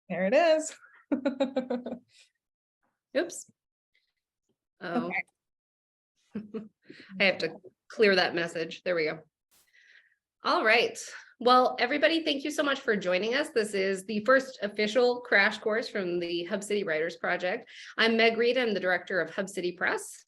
There it is. Oops. Oh, Okay. I have to clear that message. There we go. All right. Well, everybody, thank you so much for joining us. This is the first official crash course from the Hub City Writers Project. I'm Meg Reed. I'm the director of Hub City Press.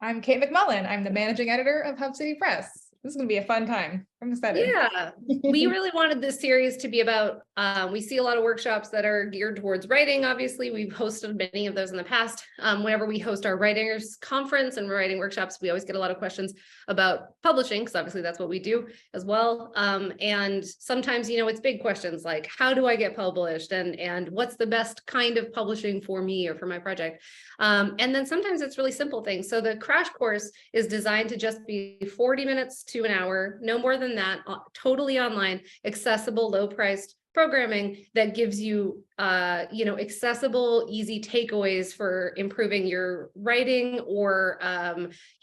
I'm Kate McMullen. I'm the managing editor of Hub City Press. This is going to be a fun time. I'm excited. Yeah, we really wanted this series to be about, we see a lot of workshops that are geared towards writing. Obviously, we've hosted many of those in the past. Whenever we host our writers conference and writing workshops, we always get a lot of questions about publishing, because obviously that's what we do as well. And sometimes, it's big questions like, how do I get published? And what's the best kind of publishing for me or for my project? And then sometimes it's really simple things. So the crash course is designed to just be 40 minutes to an hour, no more than that, totally online, accessible, low-priced programming that gives you, accessible, easy takeaways for improving your writing or,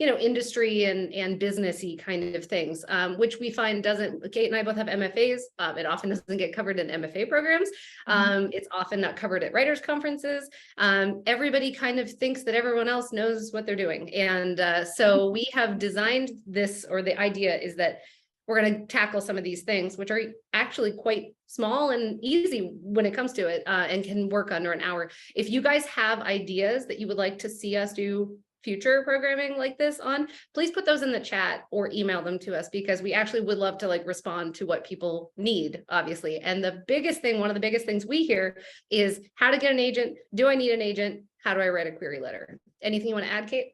industry and businessy kind of things, which we find Kate and I both have MFAs. It often doesn't get covered in MFA programs. It's often not covered at writers' conferences. Everybody kind of thinks that everyone else knows what they're doing. And so we have designed this, or the idea is that we're going to tackle some of these things, which are actually quite small and easy when it comes to it, and can work under an hour. If you guys have ideas that you would like to see us do future programming like this on, please put those in the chat or email them to us, because we actually would love to respond to what people need, obviously. And one of the biggest things we hear is how to get an agent. Do I need an agent? How do I write a query letter? Anything you want to add, Kate?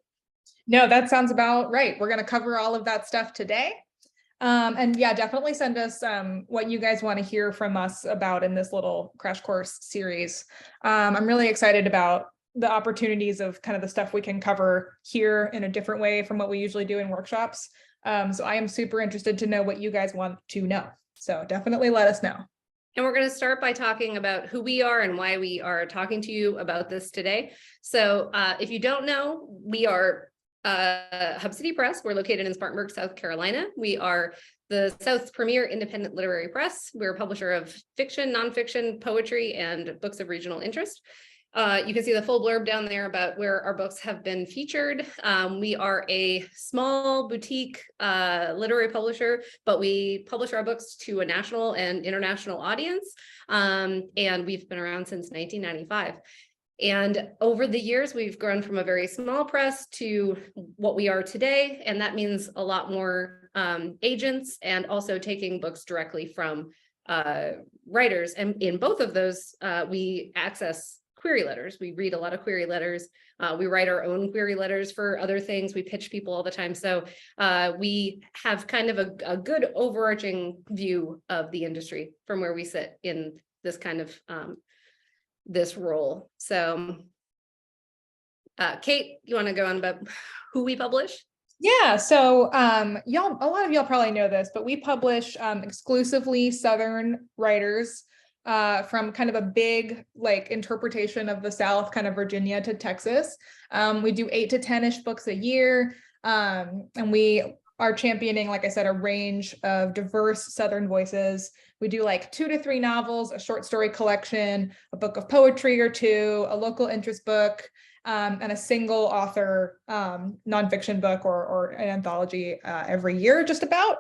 No, that sounds about right. We're going to cover all of that stuff today. And yeah, definitely send us what you guys want to hear from us about in this little crash course series. I'm really excited about the opportunities of kind of the stuff we can cover here in a different way from what we usually do in workshops. So I am super interested to know what you guys want to know. So definitely let us know. And we're going to start by talking about who we are and why we are talking to you about this today. So if you don't know, we are Hub City Press. We're located in Spartanburg, South Carolina. We are the South's premier independent literary press. We're a publisher of fiction, nonfiction, poetry, and books of regional interest. You can see the full blurb down there about where our books have been featured. We are a small boutique literary publisher, but we publish our books to a national and international audience. And we've been around since 1995. And over the years, we've grown from a very small press to what we are today. And that means a lot more agents, and also taking books directly from writers. And in both of those, we access query letters. We read a lot of query letters. We write our own query letters for other things. We pitch people all the time. So we have kind of a good overarching view of the industry from where we sit in this kind of this role. So Kate, you want to go on about who we publish? Yeah, so a lot of y'all probably know this, but we publish exclusively Southern writers from kind of a big interpretation of the South, kind of Virginia to Texas. We do 8 to 10-ish books a year, and we are championing, like I said, a range of diverse Southern voices. We do 2 to 3 novels, a short story collection, a book of poetry or 2, a local interest book, and a single author nonfiction book or an anthology every year, just about.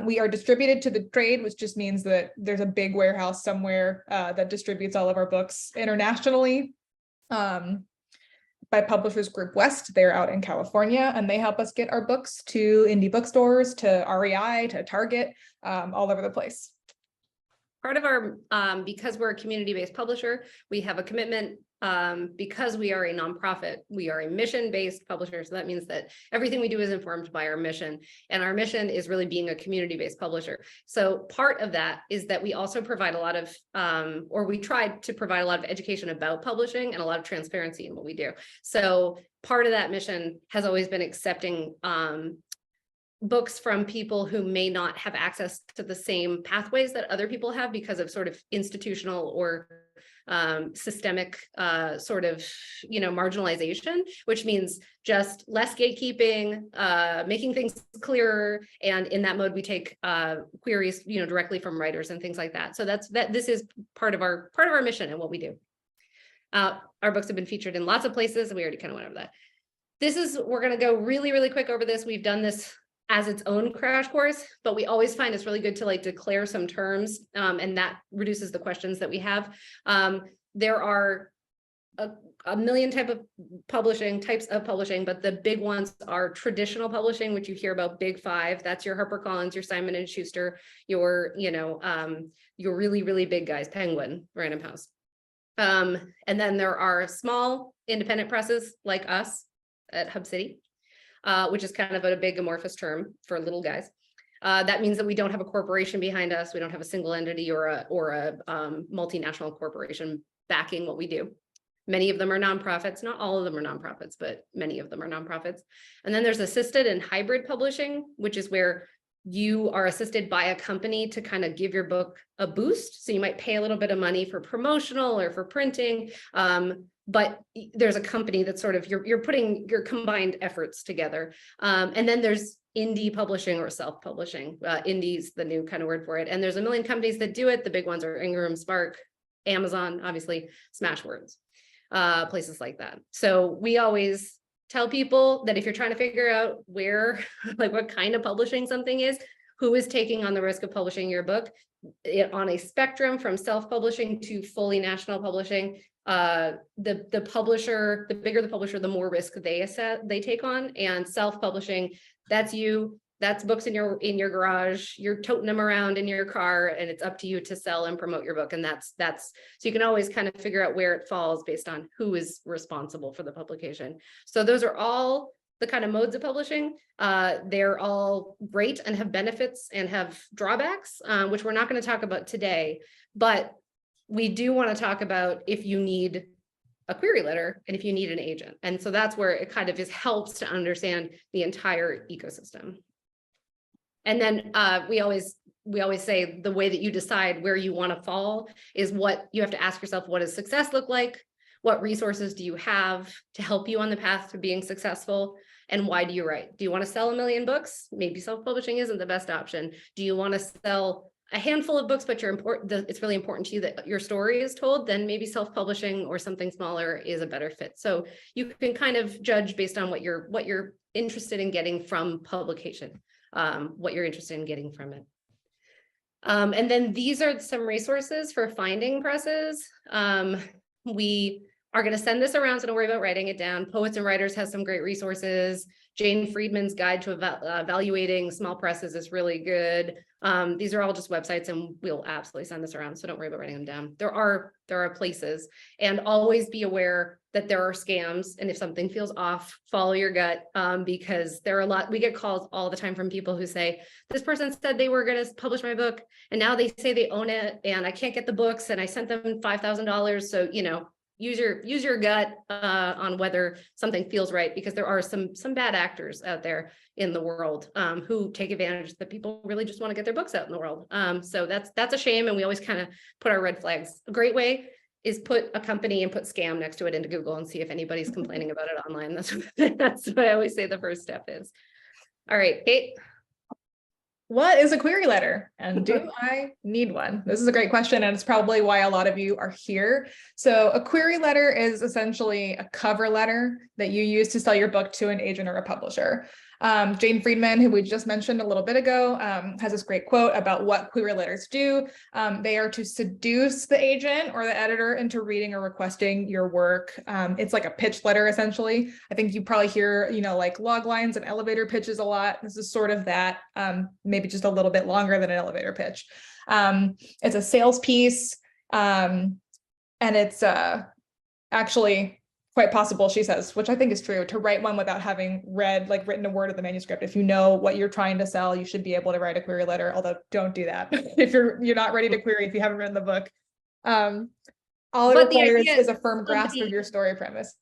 We are distributed to the trade, which just means that there's a big warehouse somewhere that distributes all of our books internationally. By Publishers Group West. They're out in California, and they help us get our books to indie bookstores, to REI, to Target, all over the place. Part of our, because we're a community-based publisher, we have a commitment, because we are a nonprofit, we are a mission-based publisher. So that means that everything we do is informed by our mission. And our mission is really being a community-based publisher. So part of that is that we also provide a lot of, or we try to provide a lot of education about publishing and a lot of transparency in what we do. So part of that mission has always been accepting books from people who may not have access to the same pathways that other people have because of sort of institutional or systemic sort of, marginalization, which means just less gatekeeping, making things clearer. And in that mode, we take queries, directly from writers and things like that. So this is part of our mission and what we do. Our books have been featured in lots of places, and we already kind of went over that. We're going to go really, really quick over this. We've done this as its own crash course, but we always find it's really good to declare some terms, and that reduces the questions that we have. There are a million types of publishing, but the big ones are traditional publishing, which you hear about, big five. That's your HarperCollins, your Simon and Schuster, your really, really big guys, Penguin, Random House. And then there are small independent presses like us at Hub City, which is kind of a big amorphous term for little guys. That means that we don't have a corporation behind us. We don't have a single entity or a multinational corporation backing what we do. Many of them are nonprofits. Not all of them are nonprofits, but many of them are nonprofits. And then there's assisted and hybrid publishing, which is where you are assisted by a company to kind of give your book a boost. So you might pay a little bit of money for promotional or for printing, but there's a company that's sort of, you're putting your combined efforts together. And then there's indie publishing or self-publishing. Indie's the new kind of word for it. And there's a million companies that do it. The big ones are Ingram, Spark, Amazon, obviously, Smashwords, places like that. So we always tell people that if you're trying to figure out where, what kind of publishing something is, who is taking on the risk of publishing your book, on a spectrum from self-publishing to fully national publishing, the publisher, the bigger the publisher, the more risk they take on. And self-publishing, that's you. That's books in your garage. You're toting them around in your car, and it's up to you to sell and promote your book. And that's so you can always kind of figure out where it falls based on who is responsible for the publication. So those are all the kind of modes of publishing. They're all great and have benefits and have drawbacks, which we're not going to talk about today. But we do want to talk about if you need a query letter and if you need an agent. And so that's where it kind of helps to understand the entire ecosystem. And then we always say the way that you decide where you want to fall is what you have to ask yourself: what does success look like? What resources do you have to help you on the path to being successful? And why do you write? Do you want to sell 1 million books? Maybe self-publishing isn't the best option. Do you want to sell a handful of books, but it's really important to you that your story is told? Then maybe self-publishing or something smaller is a better fit. So you can kind of judge based on what you're interested in getting from publication. What you're interested in getting from it. And then these are some resources for finding presses. We are going to send this around, so don't worry about writing it down. Poets and Writers has some great resources. Jane Friedman's Guide to Evaluating Small Presses is really good. These are all just websites, and we'll absolutely send this around, so don't worry about writing them down. There are places, and always be aware that there are scams, and if something feels off, follow your gut, because there are we get calls all the time from people who say, this person said they were going to publish my book, and now they say they own it, and I can't get the books, and I sent them $5,000. So, use your gut on whether something feels right, because there are some bad actors out there in the world who take advantage that people really just want to get their books out in the world. So that's a shame, and we always kind of put our red flags. A great way is put a company and put scam next to it into Google and see if anybody's complaining about it online. That's what I always say the first step is. All right, Kate. What is a query letter, and do I need one? This is a great question, and it's probably why a lot of you are here. So a query letter is essentially a cover letter that you use to sell your book to an agent or a publisher. Jane Friedman, who we just mentioned a little bit ago, has this great quote about what query letters do. They are to seduce the agent or the editor into reading or requesting your work. It's like a pitch letter, essentially. I think you probably hear, like log lines and elevator pitches a lot. This is sort of that, maybe just a little bit longer than an elevator pitch. It's a sales piece, and it's actually quite possible, she says, which I think is true, to write one without having written a word of the manuscript. If you know what you're trying to sell, you should be able to write a query letter, although don't do that if you're not ready to query if you haven't written the book. All it requires is a firm grasp of your story premise.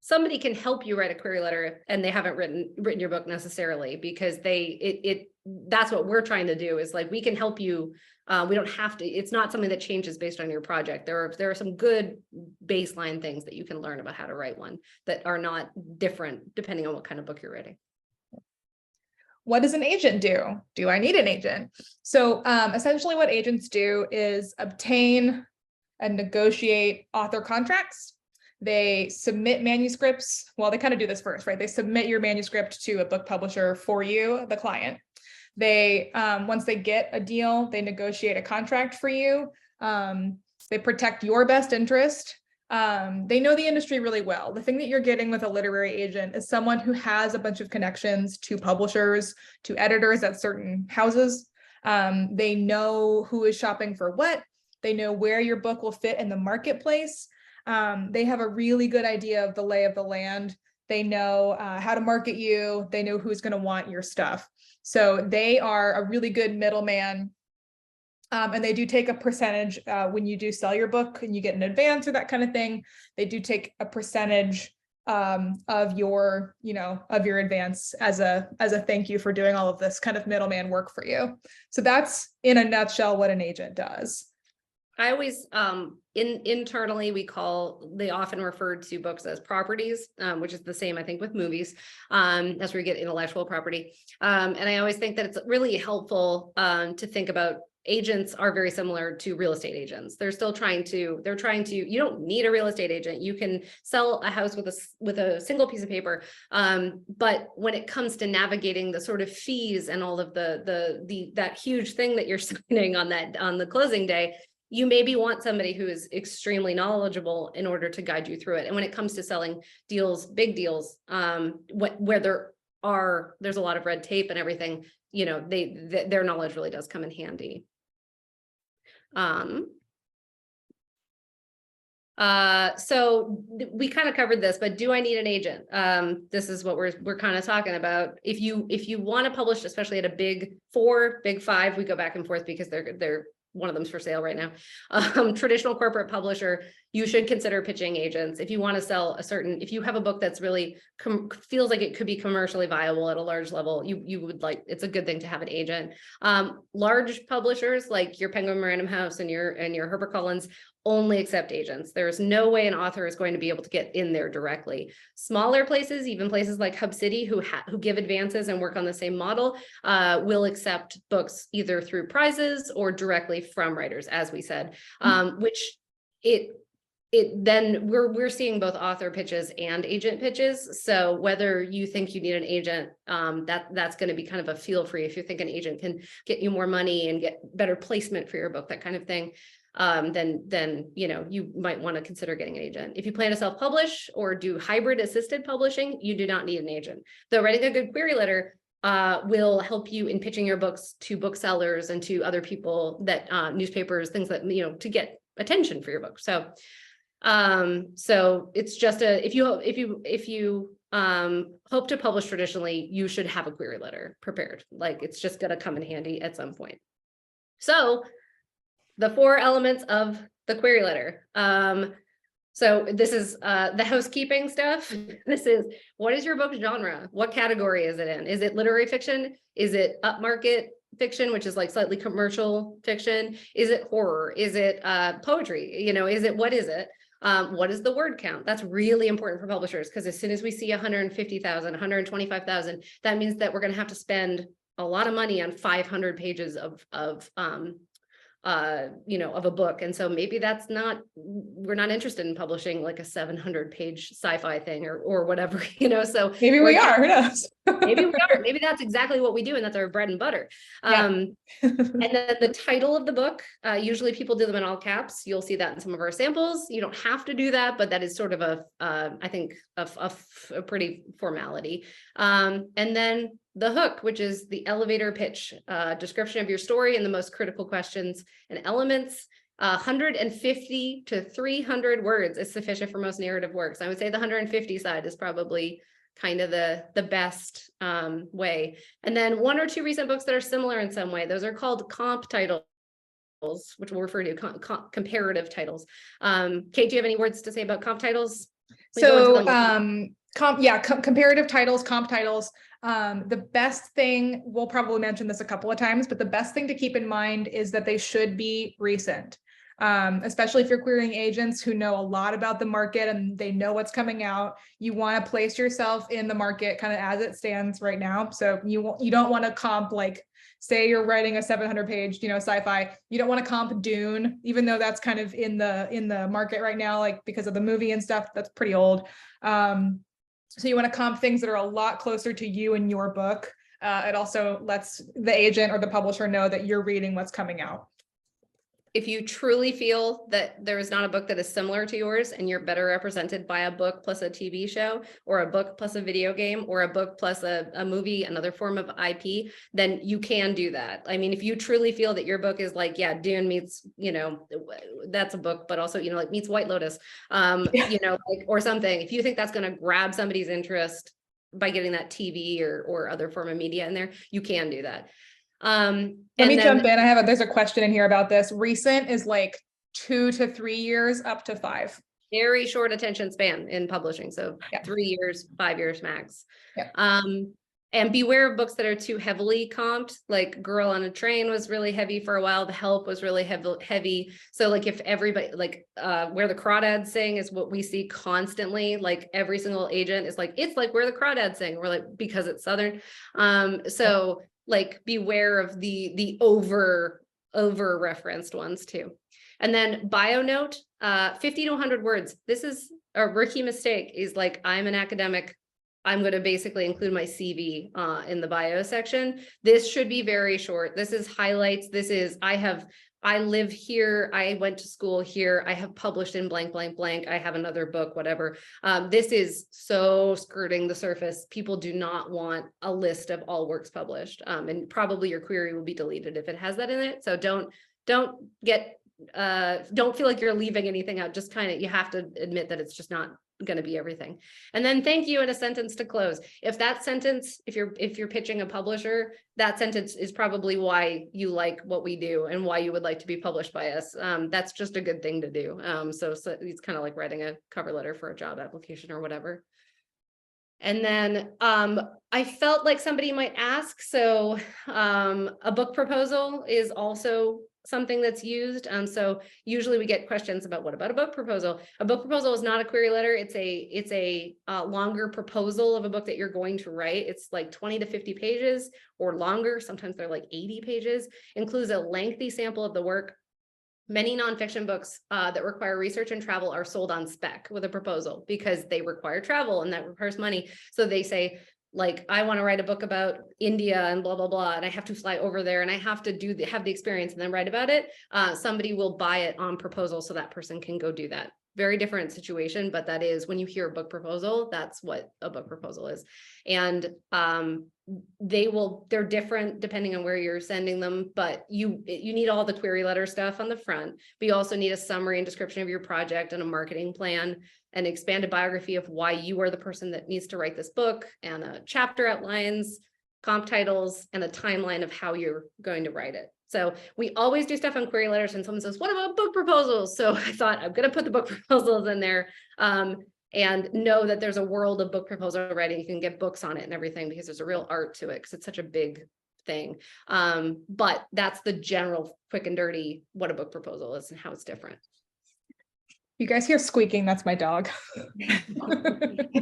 somebody can help you write a query letter and they haven't written your book necessarily, because that's what we're trying to do, is like, we can help you. We don't have to, it's not something that changes based on your project. There are some good baseline things that you can learn about how to write one that are not different depending on what kind of book you're writing. What does an agent do? Do I need an agent? So essentially what agents do is obtain and negotiate author contracts. They submit manuscripts. Well, they kind of do this first, right? They submit your manuscript to a book publisher for you, the client. They, once they get a deal, they negotiate a contract for you. They protect your best interest. They know the industry really well. The thing that you're getting with a literary agent is someone who has a bunch of connections to publishers, to editors at certain houses. They know who is shopping for what. They know where your book will fit in the marketplace. They have a really good idea of the lay of the land. They know how to market you. They know who's going to want your stuff. So they are a really good middleman. And they do take a percentage when you do sell your book and you get an advance or that kind of thing. They do take a percentage of your advance as a thank you for doing all of this kind of middleman work for you. So that's in a nutshell what an agent does. I always, internally, they often refer to books as properties, which is the same, I think, with movies, as we get intellectual property. And I always think that it's really helpful to think about agents are very similar to real estate agents. They're trying to, you don't need a real estate agent. You can sell a house with a single piece of paper. But when it comes to navigating the sort of fees and all of that huge thing that you're signing on the closing day, you maybe want somebody who is extremely knowledgeable in order to guide you through it. And when it comes to selling deals, big deals, where there's a lot of red tape and everything, their knowledge really does come in handy. So we kind of covered this, but do I need an agent? This is what we're kind of talking about. If you want to publish, especially at a big 4, big 5, we go back and forth because they're one of them's for sale right now. Traditional corporate publisher, you should consider pitching agents. If you want to sell if you have a book that's really feels like it could be commercially viable at a large level, you would it's a good thing to have an agent. Large publishers like your Penguin Random House and your HarperCollins only accept agents. There's no way an author is going to be able to get in there directly. Smaller places, even places like Hub City, who give advances and work on the same model, will accept books either through prizes or directly from writers, as we said, which then we're seeing both author pitches and agent pitches. So whether you think you need an agent, that's going to be kind of a feel for you. If you think an agent can get you more money and get better placement for your book, that kind of thing, then you might want to consider getting an agent. If you plan to self-publish or do hybrid assisted publishing, you do not need an agent. Though writing a good query letter will help you in pitching your books to booksellers and to other people, that newspapers, things that to get attention for your book. So it's just if you hope to publish traditionally, you should have a query letter prepared. It's just going to come in handy at some point. So the 4 elements of the query letter. So this is the housekeeping stuff. This is, what is your book genre? What category is it in? Is it literary fiction? Is it upmarket fiction, which is slightly commercial fiction? Is it horror? Is it poetry? What is it? What is the word count? That's really important for publishers, because as soon as we see 150,000, 125,000, that means that we're going to have to spend a lot of money on 500 pages of a book. And so maybe we're not interested in publishing a 700-page sci-fi thing or whatever, so maybe we are, who knows? Maybe we are, maybe that's exactly what we do. And that's our bread and butter. And then the title of the book, usually people do them in all caps. You'll see that in some of our samples. You don't have to do that, but that is sort of I think a pretty formality. And then the hook, which is the elevator pitch, description of your story and the most critical questions and elements. 150 to 300 words is sufficient for most narrative works. I would say the 150 side is probably kind of the best way. And then 1 or 2 recent books that are similar in some way. Those are called comp titles, which we'll refer to comparative titles. Kate, do you have any words to say about comp titles? So comparative titles, comp titles. The best thing, we'll probably mention this a couple of times, but the best thing to keep in mind is that they should be recent. Especially if you're querying agents who know a lot about the market and they know what's coming out. You want to place yourself in the market kind of as it stands right now. So you don't want to comp, like, say you're writing a 700-page, sci-fi. You don't want to comp Dune, even though that's kind of in the market right now, like because of the movie and stuff. That's pretty old. So you want to comp things that are a lot closer to you and your book. It also lets the agent or the publisher know that you're reading what's coming out. If you truly feel that there is not a book that is similar to yours and you're better represented by a book plus a TV show, or a book plus a video game, or a book plus a movie, another form of IP, then you can do that. I mean, if you truly feel that your book is like, yeah, Dune meets, that's a book, but also, like meets White Lotus, or something. If you think that's going to grab somebody's interest by getting that TV or other form of media in there, you can do that. Let me jump in. There's a question in here about this. Recent is like 2 to 3 years, up to 5. Very short attention span in publishing. So 3 years, 5 years max. Yeah. And beware of books that are too heavily comped. Like Girl on a Train was really heavy for a while. The Help was really heavy. So like if everybody, like Where the Crawdads Sing is what we see constantly. Like every single agent is like, it's like Where the Crawdads Sing. We're like, because it's Southern. So like beware of the over referenced ones too. And then bio note, 50 to 100 words. This is a rookie mistake, is like, I'm an academic. I'm going to basically include my CV in the bio section. This should be very short. This is highlights. This is, I live here. I went to school here. I have published in blank, blank, blank. I have another book, whatever. This is so skirting the surface. People do not want a list of all works published. And probably your query will be deleted if it has that in it. So don't feel like you're leaving anything out. Just kind of, you have to admit that it's just not going to be everything. And then thank you in a sentence to close. If that sentence, if you're pitching a publisher, that sentence is probably why you like what we do and why you would like to be published by us. That's just a good thing to do. So it's kind of like writing a cover letter for a job application or whatever. And then I felt like somebody might ask, so a book proposal is also something that's used. So usually we get questions about, what about a book proposal? A book proposal is not a query letter. It's a longer proposal of a book that you're going to write. It's like 20 to 50 pages or longer. Sometimes they're like 80 pages, includes a lengthy sample of the work. Many nonfiction books that require research and travel are sold on spec with a proposal because they require travel and that requires money. So they say, like, I want to write a book about India and blah, blah, blah, and I have to fly over there and I have to have the experience and then write about it. Somebody will buy it on proposal so that person can go do that. Very different situation, but that is, when you hear a book proposal, that's what a book proposal is. And they're different depending on where you're sending them, but you need all the query letter stuff on the front, but you also need a summary and description of your project and a marketing plan, an expanded biography of why you are the person that needs to write this book, and a chapter outlines, comp titles, and a timeline of how you're going to write it. So we always do stuff on query letters and someone says, what about book proposals? So I thought, I'm going to put the book proposals in there and know that there's a world of book proposal writing. You can get books on it and everything because there's a real art to it because it's such a big thing. But that's the general quick and dirty what a book proposal is and how it's different. You guys hear squeaking? That's my dog.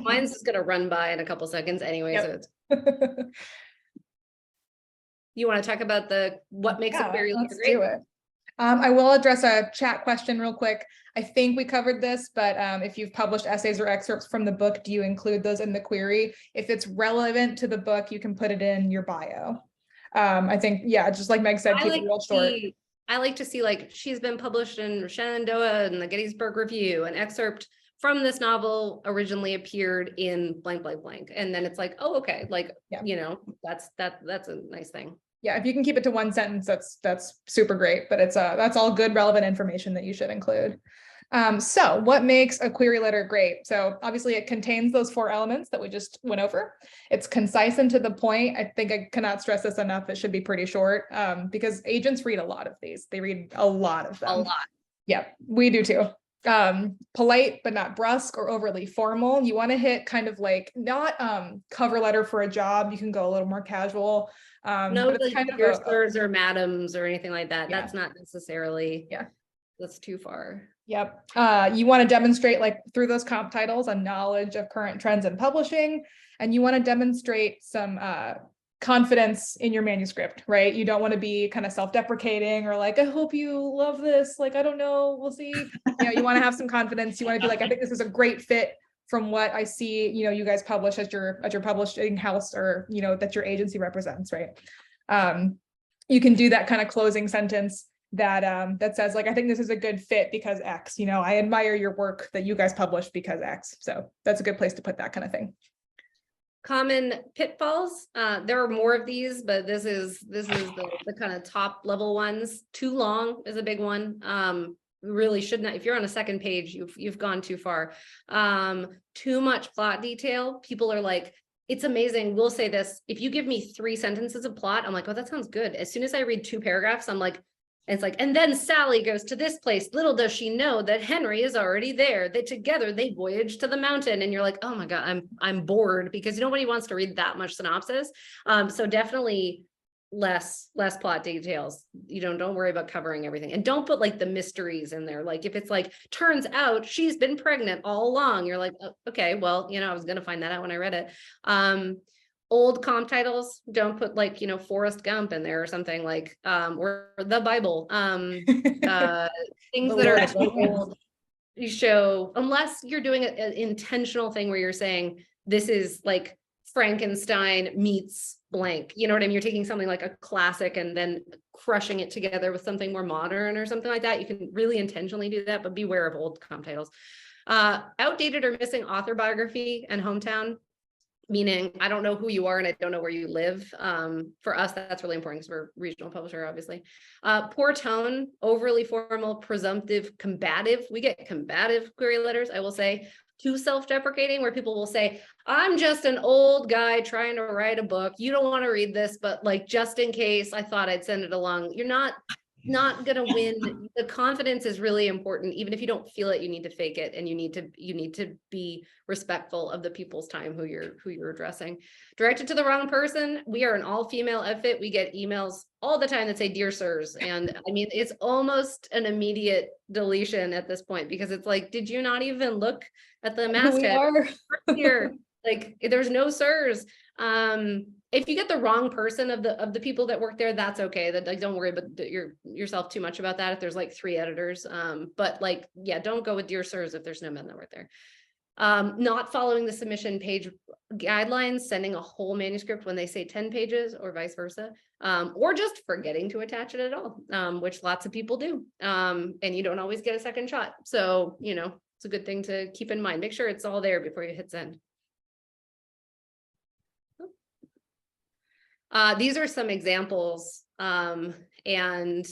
Mine's just going to run by in a couple seconds anyway. Yep. So you want to talk about what makes a query letter great? Do it. I will address a chat question real quick. I think we covered this, but if you've published essays or excerpts from the book, do you include those in the query? If it's relevant to the book, you can put it in your bio. I think, yeah, just like Meg said, keep it real short. I like to see, like, she's been published in Shenandoah and the Gettysburg Review, an excerpt from this novel originally appeared in blank, blank, blank. And then it's like, oh, okay. Like, that's a nice thing. Yeah, if you can keep it to one sentence, that's super great, but that's all good, relevant information that you should include. So what makes a query letter great? So obviously it contains those 4 elements that we just went over. It's concise and to the point. I think I cannot stress this enough. It should be pretty short because agents read a lot of these. They read a lot of them. A lot. Yeah, we do too. polite but not brusque or overly formal. You want to hit kind of like not cover letter for a job. You can go a little more casual. No, But it's like kind of your sirs or madams or anything like that. Yeah. That's not necessarily, Yeah. that's too far. Yep. You want to demonstrate, like through those comp titles, a knowledge of current trends in publishing, and you want to demonstrate some confidence in your manuscript, right? You don't want to be kind of self-deprecating or like, I hope you love this. Like, I don't know, we'll see. You want to have some confidence. You want to be like, I think this is a great fit from what I see, you guys publish at your publishing house, or, that your agency represents, right? You can do that kind of closing sentence that says, like, I think this is a good fit because X, I admire your work that you guys published because X. So that's a good place to put that kind of thing. Common pitfalls. There are more of these, but this is the kind of top level ones. Too long is a big one. Really should not, if you're on a second page, you've gone too far. Too much plot detail. People are like, it's amazing. We'll say this. If you give me 3 sentences of plot, I'm like, oh, that sounds good. As soon as I read 2 paragraphs, I'm like, it's like, and then Sally goes to this place. Little does she know that Henry is already there. They together they voyage to the mountain, and you're like, oh my god, I'm bored, because nobody wants to read that much synopsis. So definitely less plot details. Don't worry about covering everything, and don't put like the mysteries in there. Like if it's like, turns out she's been pregnant all along, you're like, oh, okay, well, I was gonna find that out when I read it. Old comp titles, don't put like, Forrest Gump in there or something, like, or the Bible, things that are old. You show, unless you're doing an intentional thing where you're saying, this is like Frankenstein meets blank, you know what I mean? You're taking something like a classic and then crushing it together with something more modern or something like that. You can really intentionally do that, but beware of old comp titles. Outdated or missing author biography and hometown. Meaning, I don't know who you are and I don't know where you live. For us, that's really important because we're a regional publisher, obviously. Poor tone, overly formal, presumptive, combative. We get combative query letters, I will say. Too self-deprecating, where people will say, I'm just an old guy trying to write a book. You don't want to read this, but like, just in case, I thought I'd send it along. You're not gonna win. The confidence is really important. Even if you don't feel it, you need to fake it, and you need to be respectful of the people's time who you're addressing. Directed to the wrong person. We are an all-female outfit. We get emails all the time that say dear sirs, and I mean, it's almost an immediate deletion at this point, because it's like, did you not even look at the masthead here? Like, there's no sirs. If you get the wrong person of the people that work there, that's okay. That, like, don't worry about yourself too much about that if there's like 3 editors. But like, yeah, don't go with dear sirs if there's no men that work there. Not following the submission page guidelines, sending a whole manuscript when they say 10 pages or vice versa, or just forgetting to attach it at all, which lots of people do. And you don't always get a second shot. So, it's a good thing to keep in mind. Make sure it's all there before you hit send. These are some examples, and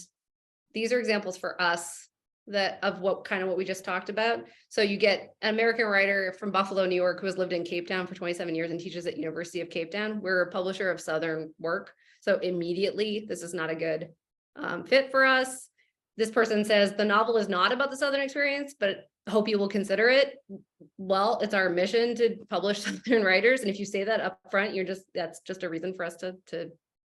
these are examples for us of what we just talked about. So you get an American writer from Buffalo, New York, who has lived in Cape Town for 27 years and teaches at University of Cape Town. We're a publisher of Southern work, so immediately this is not a good fit for us. This person says the novel is not about the Southern experience, but hope you will consider it. Well, it's our mission to publish Southern writers, and if you say that up front, that's just a reason for us to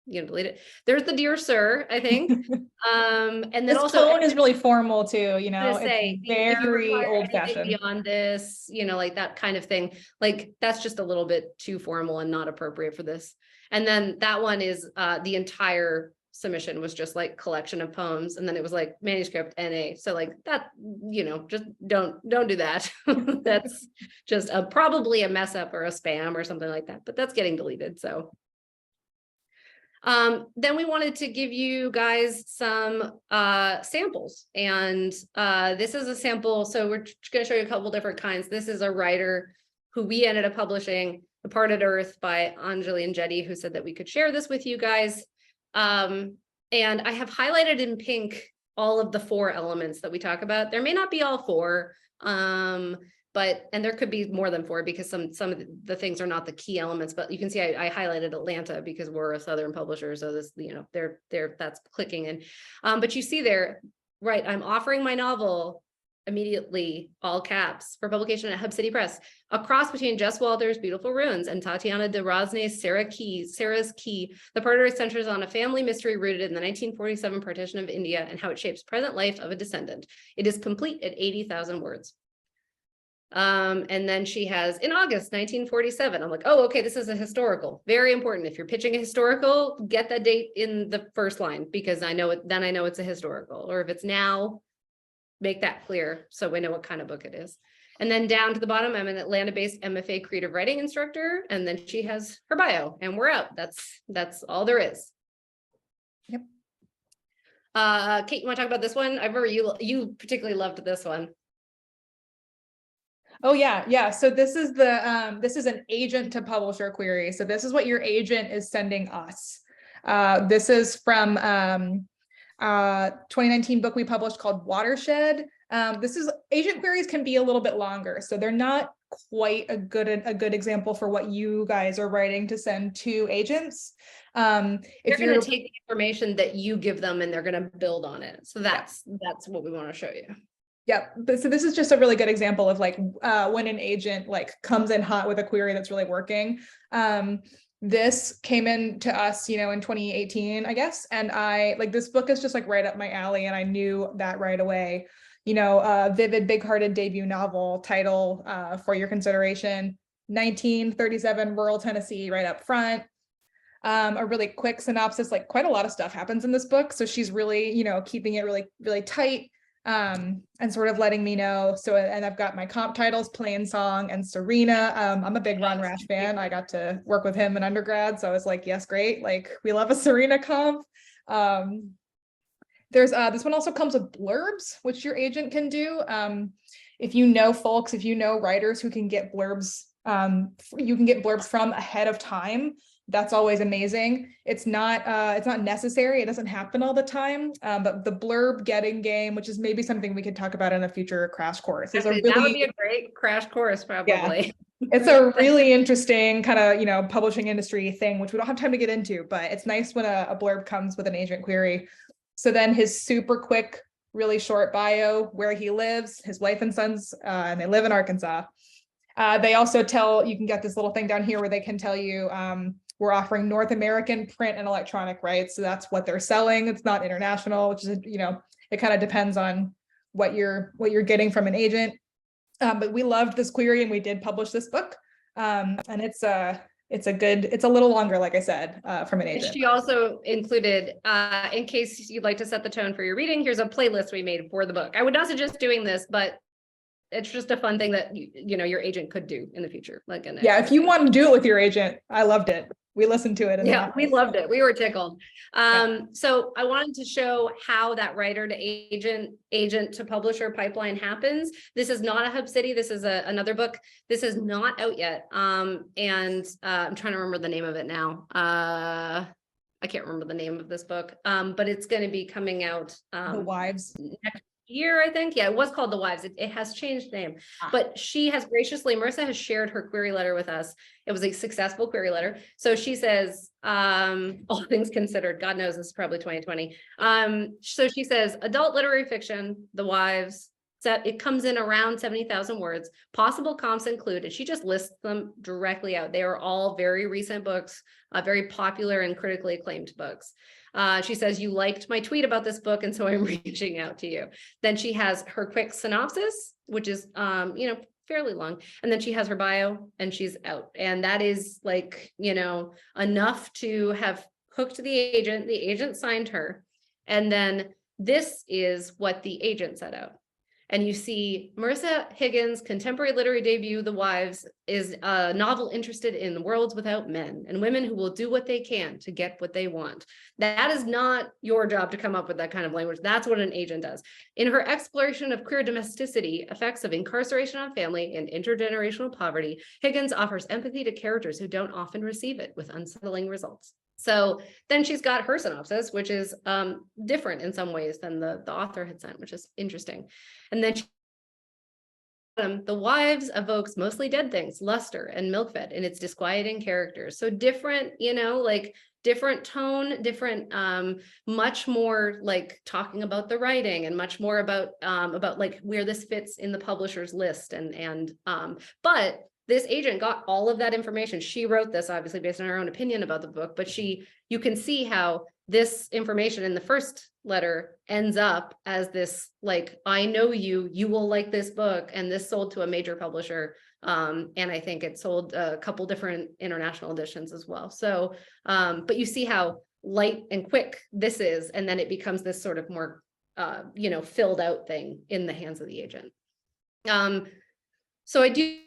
delete it. There's the dear sir, I think. And then this also tone is really formal too, it's very old fashioned. Beyond this, like that kind of thing. Like, that's just a little bit too formal and not appropriate for this. And then that one is the entire submission was just like collection of poems, and then it was like manuscript NA. So like that, just don't do that. That's just probably a mess up or a spam or something like that, but that's getting deleted. So then we wanted to give you guys some samples, and this is a sample. So we're going to show you a couple different kinds. This is a writer who we ended up publishing, The Parted Earth by Anjali and Jetty, who said that we could share this with you guys. And I have highlighted in pink all of the 4 elements that we talk about. There may not be all 4, and there could be more than 4, because some of the things are not the key elements, but you can see I highlighted Atlanta because we're a Southern publisher. So this, that's clicking in. But you see there, right, I'm offering my novel immediately, all caps, for publication at Hub City Press, a cross between Jess Walter's Beautiful Ruins and Tatiana de Rosnay's Sarah's Key. The Perjury centers on a family mystery rooted in the 1947 partition of India and how it shapes present life of a descendant. It is complete at 80,000 words. And then she has in August 1947. I'm like, oh, okay, this is a historical. Very important. If you're pitching a historical, get that date in the first line, because I know it, then I know it's a historical. Or if it's now, make that clear so we know what kind of book it is. And then down to the bottom, I'm an Atlanta-based MFA creative writing instructor. And then she has her bio, and we're out. That's all there is. Yep. Kate, you want to talk about this one? I remember you particularly loved this one. Oh yeah. So this is an agent to publisher query. So this is what your agent is sending us. This is from 2019 book we published called Watershed. Agent queries can be a little bit longer, so they're not quite a good example for what you guys are writing to send to agents. If you're going to take the information that you give them and they're going to build on it. So that's what we want to show you. Yep. So this is just a really good example of like when an agent like comes in hot with a query that's really working. This came in to us, in 2018, I guess. And this book is just like right up my alley. And I knew that right away, vivid, big-hearted debut novel title for your consideration, 1937 rural Tennessee, right up front. A really quick synopsis, like quite a lot of stuff happens in this book. So she's really, keeping it really, really tight. And sort of letting me know. So, and I've got my comp titles, Plain Song and Serena. I'm a big Ron Rash fan. I got to work with him in undergrad. So I was like, yes, great. Like we love a Serena comp. There's this one also comes with blurbs, which your agent can do. If you know writers who can get blurbs, you can get blurbs from ahead of time. That's always amazing. It's not necessary. It doesn't happen all the time. But the blurb getting game, which is maybe something we could talk about in a future crash course, that would be a great crash course, probably. Yeah. It's a really interesting kind of, publishing industry thing, which we don't have time to get into, but it's nice when a blurb comes with an agent query. So then his super quick, really short bio, where he lives, his wife and sons, and they live in Arkansas. They also you can get this little thing down here where they can tell you, we're offering North American print and electronic rights. So that's what they're selling. It's not international, which is, it kind of depends on what you're getting from an agent. But we loved this query and we did publish this book. And it's a little longer, like I said, from an agent. She also included, in case you'd like to set the tone for your reading, here's a playlist we made for the book. I would not suggest doing this, but it's just a fun thing that your agent could do in the future. If you want to do it with your agent, I loved it. We listened to it. We loved it. We were tickled. So I wanted to show how that writer to agent to publisher pipeline happens. This is not a Hub City. This is another book. This is not out yet. And I'm trying to remember the name of it now. I can't remember the name of this book, but it's going to be coming out. The Wives. Next year, I think. Yeah, it was called The Wives. It has changed name, but she has graciously, Marissa has shared her query letter with us. It was a successful query letter. So she says, all things considered, God knows this is probably 2020. So she says, adult literary fiction, The Wives, it comes in around 70,000 words. Possible comps include, and she just lists them directly out. They are all very recent books, very popular and critically acclaimed books. She says, you liked my tweet about this book, and so I'm reaching out to you. Then she has her quick synopsis, which is, fairly long. And then she has her bio and she's out. And that is enough to have hooked the agent. The agent signed her. And then this is what the agent set out. And you see Marissa Higgins' contemporary literary debut, The Wives, is a novel interested in worlds without men and women who will do what they can to get what they want. That is not your job to come up with that kind of language. That's what an agent does. In her exploration of queer domesticity, effects of incarceration on family and intergenerational poverty, Higgins offers empathy to characters who don't often receive it, with unsettling results. So then she's got her synopsis, which is different in some ways than the author had sent, which is interesting. And then The Wives evokes mostly dead things, luster and milk-fed in its disquieting characters. So different, different tone, different, much more like talking about the writing and much more about like where this fits in the publisher's list. But this agent got all of that information. She wrote this obviously based on her own opinion about the book, but you can see how this information in the first letter ends up as this, like, I know you will like this book, and this sold to a major publisher. And I think it sold a couple different international editions as well. So, but you see how light and quick this is, and then it becomes this sort of more, filled out thing in the hands of the agent. So I do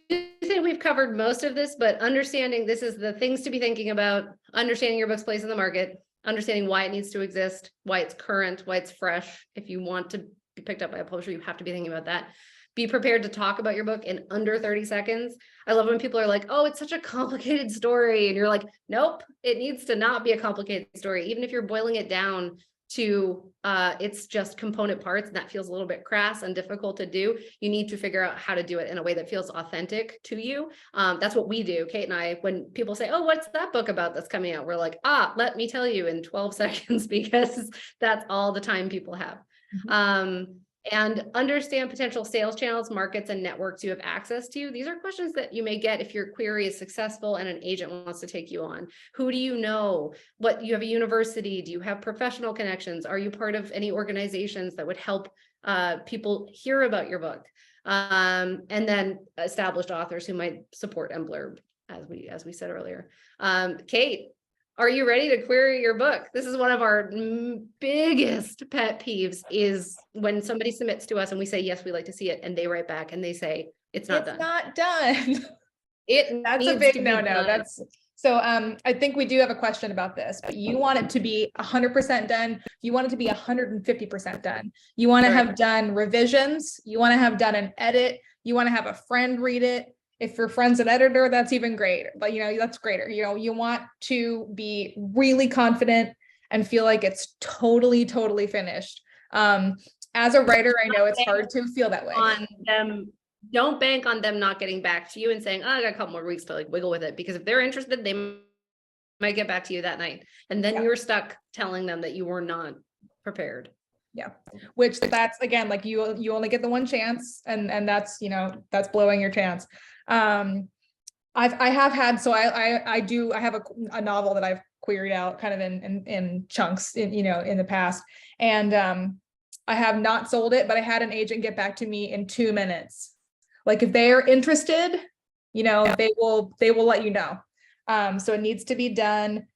think we've covered most of this, but understanding this is the things to be thinking about, understanding your book's place in the market, understanding why it needs to exist, why it's current, why it's fresh. If you want to be picked up by a publisher, you have to be thinking about that. Be prepared to talk about your book in under 30 seconds. I love when people are like, oh, it's such a complicated story. And you're like, nope, it needs to not be a complicated story. Even if you're boiling it down to it's just component parts, and that feels a little bit crass and difficult to do, you need to figure out how to do it in a way that feels authentic to you. That's what we do, Kate and I. When people say, oh, what's that book about that's coming out, we're like, let me tell you in 12 seconds, because that's all the time people have. And understand potential sales channels, markets, and networks you have access to. These are questions that you may get if your query is successful and an agent wants to take you on. Who do you know? What, you have a university? Do you have professional connections? Are you part of any organizations that would help people hear about your book? And then established authors who might support and blurb, as we said earlier. Kate, are you ready to query your book? This is one of our biggest pet peeves, is when somebody submits to us and we say, yes, we'd like to see it. And they write back and they say, it's not done. Not done. That's a needs big to be no-no. done. So I think we do have a question about this, but you want it to be 100% done. You want it to be 150% done. You want to have done revisions. You want to have done an edit. You want to have a friend read it. If your friend's an editor, that's even greater, but that's greater. You want to be really confident and feel like it's totally finished. As a writer, I know it's hard to feel that way. On them, don't bank on them not getting back to you and saying, oh, I got a couple more weeks to like wiggle with it, because if they're interested, they might get back to you that night. And then you're stuck telling them that you were not prepared. Yeah, which that's, again, like you only get the one chance, and that's that's blowing your chance. I have had, so I have a novel that I've queried out kind of in chunks in the past, and I have not sold it, but I had an agent get back to me in 2 minutes. Like, if they're interested, they will let you know. So it needs to be done.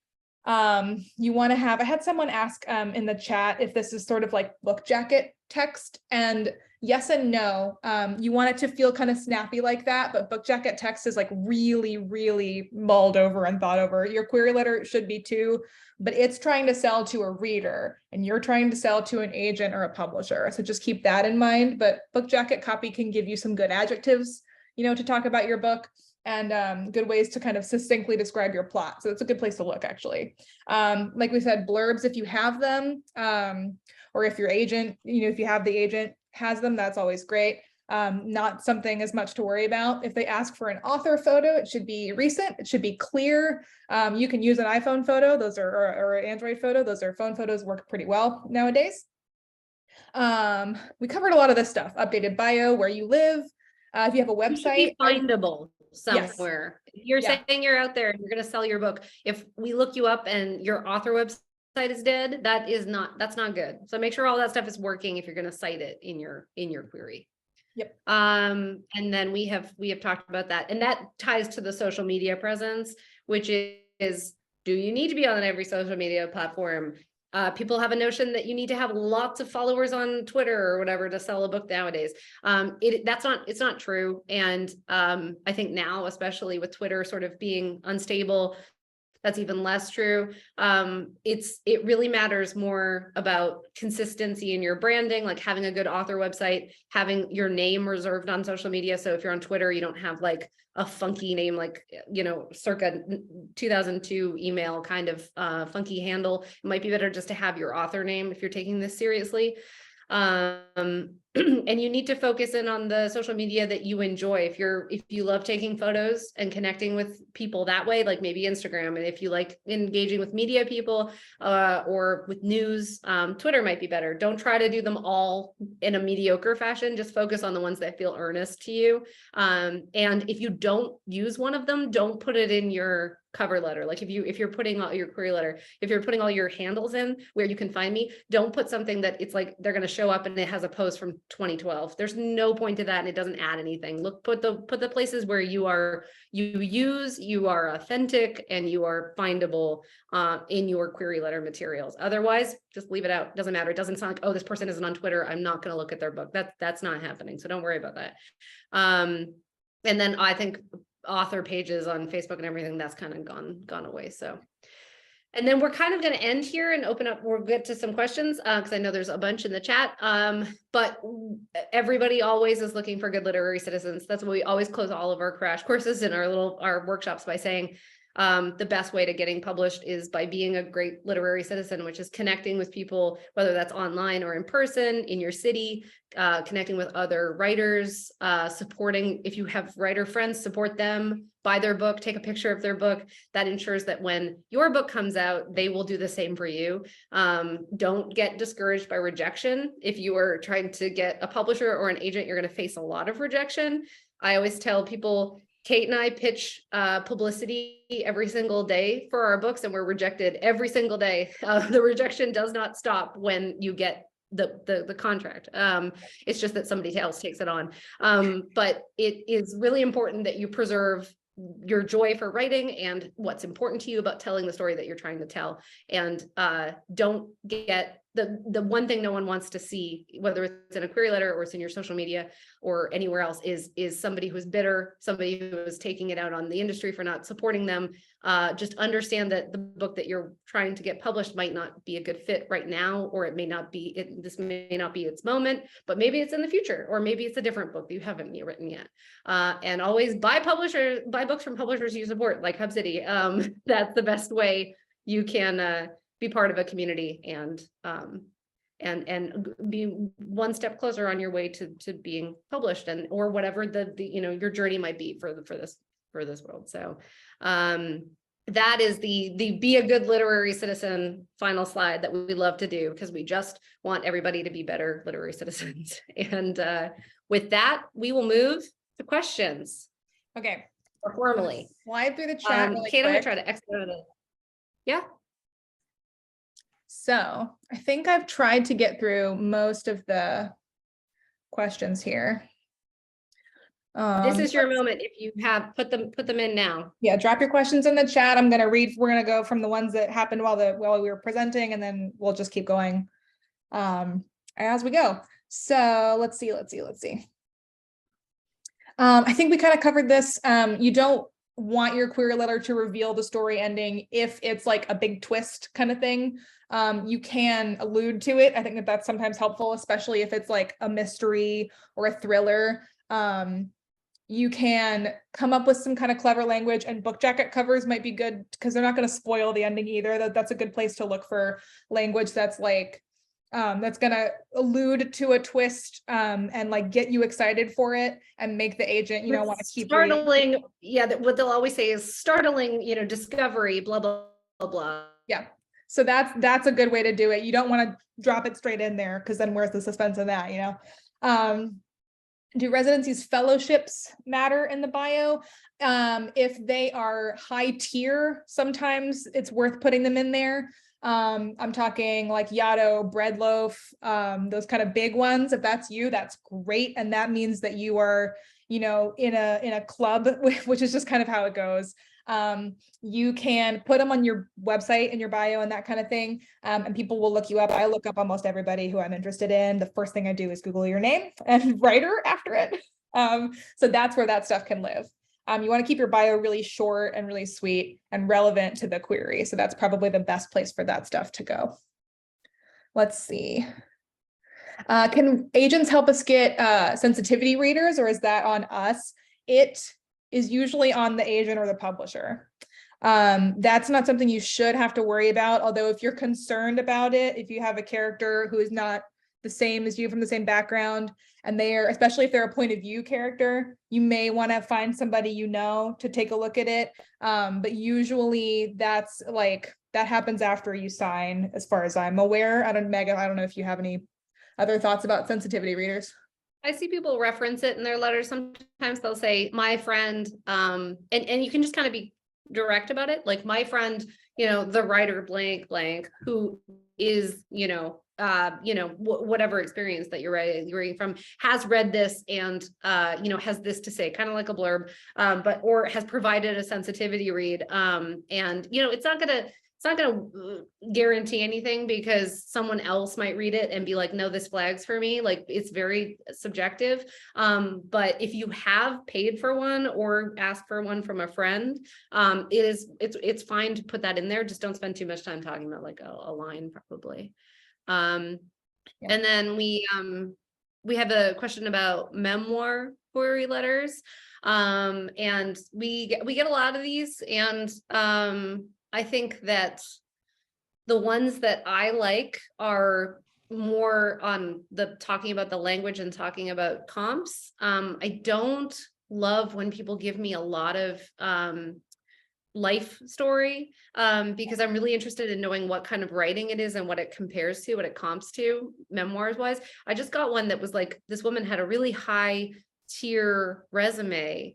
You want to have, I had someone ask in the chat if this is sort of like book jacket text, and yes and no. You want it to feel kind of snappy like that, but book jacket text is like really mulled over and thought over. Your query letter should be too, but it's trying to sell to a reader and you're trying to sell to an agent or a publisher. So just keep that in mind. But book jacket copy can give you some good adjectives, to talk about your book, and good ways to kind of succinctly describe your plot. So it's a good place to look, actually. Like we said, blurbs, if you have them, or if your agent, if you have the agent has them, that's always great. Not something as much to worry about. If they ask for an author photo, it should be recent, it should be clear. You can use an iPhone photo, those are, or an Android photo, those are phone photos, work pretty well nowadays. We covered a lot of this stuff. Updated bio, where you live. If you have a website, it should be findable somewhere. Yes. If you're saying you're out there and you're going to sell your book, if we look you up and your author website is dead, that's not good. So make sure all that stuff is working if you're going to cite it in your query. Yep. And then we have talked about that, and that ties to the social media presence, which is, do you need to be on every social media platform? People have a notion that you need to have lots of followers on Twitter or whatever to sell a book nowadays. It's not true. And I think now, especially with Twitter sort of being unstable, that's even less true. It really matters more about consistency in your branding, like having a good author website, having your name reserved on social media. So if you're on Twitter, you don't have like a funky name, like, circa 2002 email kind of funky handle. It might be better just to have your author name if you're taking this seriously. and you need to focus in on the social media that you enjoy. If you love taking photos and connecting with people that way, like maybe Instagram, and if you like engaging with media people or with news, Twitter might be better. Don't try to do them all in a mediocre fashion. Just focus on the ones that feel earnest to you. And if you don't use one of them, don't put it in your cover letter. Like if you're putting all your query letter, if you're putting all your handles in where you can find me, don't put something that it's like they're going to show up and it has a post from 2012. There's no point to that, and it doesn't add anything. Put the places where you are authentic and you are findable in your query letter materials. Otherwise, just leave it out. Doesn't matter. It doesn't sound like, oh, this person isn't on Twitter, I'm not going to look at their book. That's not happening. So don't worry about that. And then I think author pages on Facebook and everything, that's kind of gone away. So, and then we're kind of going to end here and open up, we'll get to some questions because I know there's a bunch in the chat. But everybody always is looking for good literary citizens. That's why we always close all of our crash courses and our workshops by saying the best way to getting published is by being a great literary citizen, which is connecting with people, whether that's online or in person in your city, connecting with other writers, supporting, if you have writer friends, support them, buy their book, take a picture of their book. That ensures that when your book comes out, they will do the same for you. Don't get discouraged by rejection. If you are trying to get a publisher or an agent, you're going to face a lot of rejection. I always tell people, Kate and I pitch publicity every single day for our books, and we're rejected every single day. The rejection does not stop when you get the contract. It's just that somebody else takes it on. But it is really important that you preserve your joy for writing and what's important to you about telling the story that you're trying to tell. And don't get the one thing no one wants to see, whether it's in a query letter or it's in your social media or anywhere else, is somebody who's bitter, somebody who is taking it out on the industry for not supporting them. Just understand that the book that you're trying to get published might not be a good fit right now, or it may not be, this may not be its moment, but maybe it's in the future, or maybe it's a different book that you haven't written yet. And always buy books from publishers you support, like Hub City. That's the best way you can be part of a community and be one step closer on your way to being published, and or whatever the your journey might be for this world. So that is the be a good literary citizen final slide that we love to do, because we just want everybody to be better literary citizens. And with that, we will move to questions. Okay. Or formally. Slide through the chat really Kate, quick. I'm gonna try to exit it. Yeah. So I think I've tried to get through most of the questions here. This is your moment. If you have, put them in now. Yeah, drop your questions in the chat. I'm gonna read. We're gonna go from the ones that happened while we were presenting, and then we'll just keep going as we go. So let's see. I think we kind of covered this. You don't want your query letter to reveal the story ending if it's like a big twist kind of thing. You can allude to it. I think that that's sometimes helpful, especially if it's like a mystery or a thriller. You can come up with some kind of clever language, and book jacket covers might be good because they're not going to spoil the ending either. That's a good place to look for language that's like that's going to allude to a twist and like get you excited for it and make the agent want to keep startling reading. Yeah, what they'll always say is startling discovery, blah blah blah blah. Yeah, so that's a good way to do it. You don't want to drop it straight in there, because then where's the suspense of that? Do residencies fellowships matter in the bio? If they are high tier, sometimes it's worth putting them in there. I'm talking like Yaddo, Breadloaf, those kind of big ones. If that's you, that's great. And that means that you are, in a club, which is just kind of how it goes. You can put them on your website and your bio and that kind of thing. And people will look you up. I look up almost everybody who I'm interested in. The first thing I do is Google your name and writer after it. So that's where that stuff can live. You want to keep your bio really short and really sweet and relevant to the query. So that's probably the best place for that stuff to go. Let's see. Can agents help us get sensitivity readers, or is that on us? It is usually on the agent or the publisher. That's not something you should have to worry about. Although if you're concerned about it, if you have a character who is not the same as you, from the same background, and they're, especially if they're a point of view character, you may want to find somebody you know to take a look at it. But usually that's like, that happens after you sign, as far as I'm aware. Megan, I don't know if you have any other thoughts about sensitivity readers. I see people reference it in their letters. Sometimes they'll say, my friend, and you can just kind of be direct about it. Like, my friend, the writer blank blank, who is, whatever experience that you're reading from, has read this and, has this to say, kind of like a blurb, or has provided a sensitivity read. And, it's not gonna guarantee anything, because someone else might read it and be like, no, this flags for me. Like, it's very subjective. But if you have paid for one or asked for one from a friend, it's fine to put that in there. Just don't spend too much time talking about like a line, probably. And then we have a question about memoir query letters. And we get a lot of these, and I think that the ones that I like are more on the talking about the language and talking about comps. I don't love when people give me a lot of life story, because I'm really interested in knowing what kind of writing it is and what it compares to, what it comps to memoirs wise. I just got one that was like, this woman had a really high tier resume.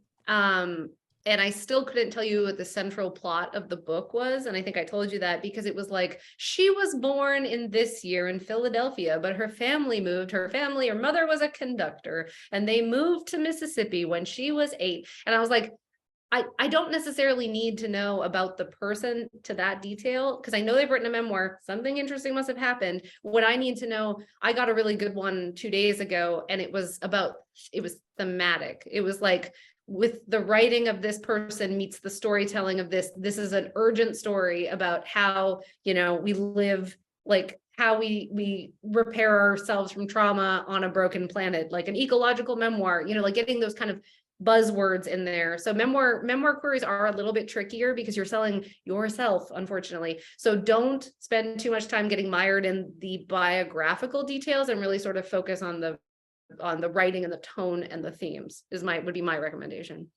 And I still couldn't tell you what the central plot of the book was. And I think I told you that because it was like, she was born in this year in Philadelphia, but her mother was a conductor, and they moved to Mississippi when she was 8. And I was like, I don't necessarily need to know about the person to that detail, because I know they've written a memoir. Something interesting must have happened. What I need to know, I got a really good one 2 days ago, and it was thematic. It was like, with the writing of this person meets the storytelling of this is an urgent story about how, we live, like how we repair ourselves from trauma on a broken planet, like an ecological memoir, like getting those kind of buzzwords in there. So memoir queries are a little bit trickier because you're selling yourself, unfortunately. So don't spend too much time getting mired in the biographical details, and really sort of focus on the writing and the tone and the themes would be my recommendation.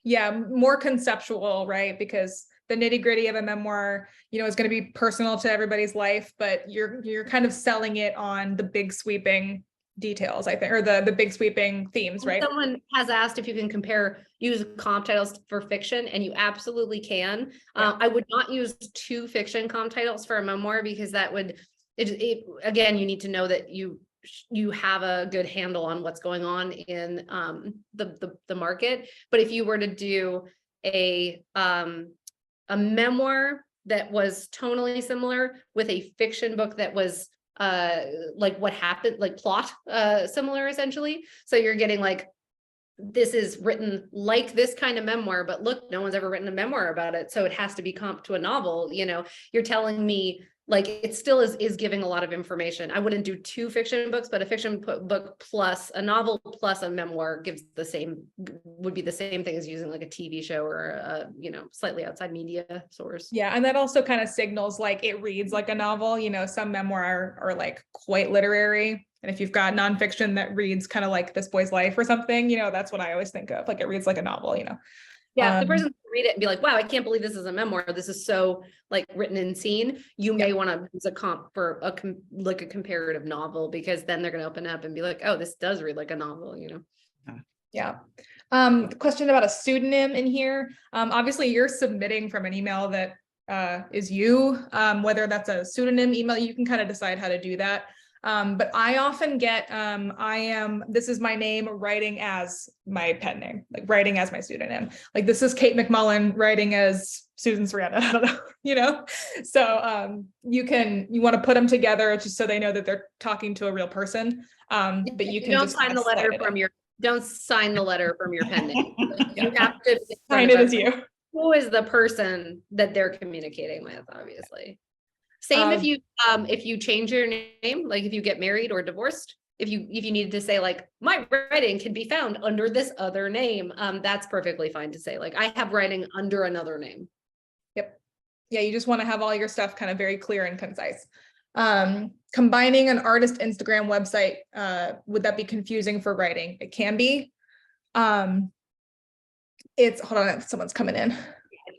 Yeah, more conceptual, right? Because the nitty-gritty of a memoir, is going to be personal to everybody's life, but you're kind of selling it on the big sweeping details, I think, or the big sweeping themes, right? Someone has asked if you can use comp titles for fiction, and you absolutely can. Yeah. I would not use 2 fiction comp titles for a memoir, because that would, again, you need to know that you have a good handle on what's going on in the market. But if you were to do a memoir that was tonally similar with a fiction book that was like what happened, like plot similar, essentially, so you're getting like, this is written like this kind of memoir, but look, no one's ever written a memoir about it, so it has to be comp to a novel. You're telling me, like, it still is giving a lot of information. I wouldn't do 2 fiction books, but a fiction book plus a novel plus a memoir would be the same thing as using like a TV show or a, slightly outside media source. Yeah. And that also kind of signals like it reads like a novel. Some memoir are like quite literary. And if you've got nonfiction that reads kind of like This Boy's Life or something, that's what I always think of. Like, it reads like a novel, Yeah, the person can read it and be like, wow, I can't believe this is a memoir. This is so like written and seen. You may want to use a comp for a comparative novel, because then they're going to open up and be like, oh, this does read like a novel, Yeah. The question about a pseudonym in here. Obviously you're submitting from an email that is you, whether that's a pseudonym email, you can kind of decide how to do that. But I often get, this is my name writing as my pen name, like writing as my pseudonym. Like, this is Kate McMullen writing as Susan Sarandon. I don't know, So you want to put them together just so they know that they're talking to a real person. But you can don't just sign the letter from don't sign the letter from your pen name. You have to sign it as you. Who is the person that they're communicating with, obviously. Same if you change your name, like if you get married or divorced, if you needed to say like, my writing can be found under this other name, that's perfectly fine to say, like, I have writing under another name. Yep. Yeah, you just want to have all your stuff kind of very clear and concise. Combining an artist Instagram website, would that be confusing for writing? It can be. It's, hold on, someone's coming in.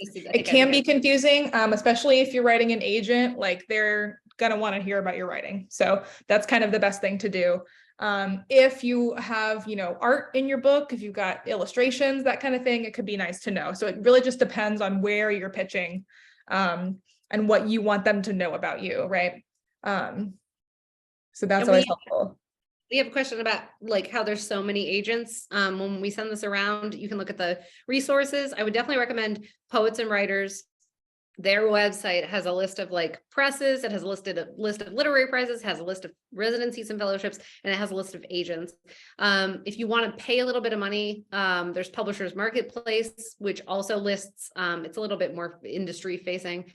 It can be confusing, especially if you're writing an agent, like they're gonna want to hear about your writing. So that's kind of the best thing to do. If you have, art in your book, if you've got illustrations, that kind of thing, it could be nice to know. So it really just depends on where you're pitching, and what you want them to know about you, right? So that's always helpful. We have a question about like how there's so many agents. When we send this around, you can look at the resources. I would definitely recommend Poets and Writers. Their website has a list of like presses. It has a list of literary prizes, has a list of residencies and fellowships, and it has a list of agents. If you want to pay a little bit of money, there's Publishers Marketplace, which also lists, it's a little bit more industry facing,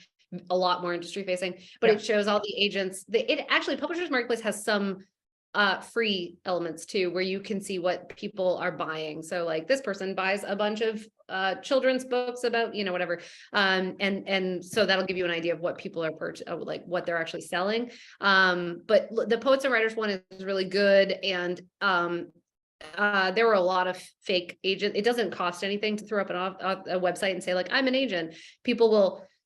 a lot more industry facing, but it shows all the agents. It actually, Publishers Marketplace has some free elements too, where you can see what people are buying. So like this person buys a bunch of children's books about, whatever. And so that'll give you an idea of what people are like what they're actually selling. But the Poets and Writers one is really good. And there were a lot of fake agents. It doesn't cost anything to throw up a website and say like, I'm an agent.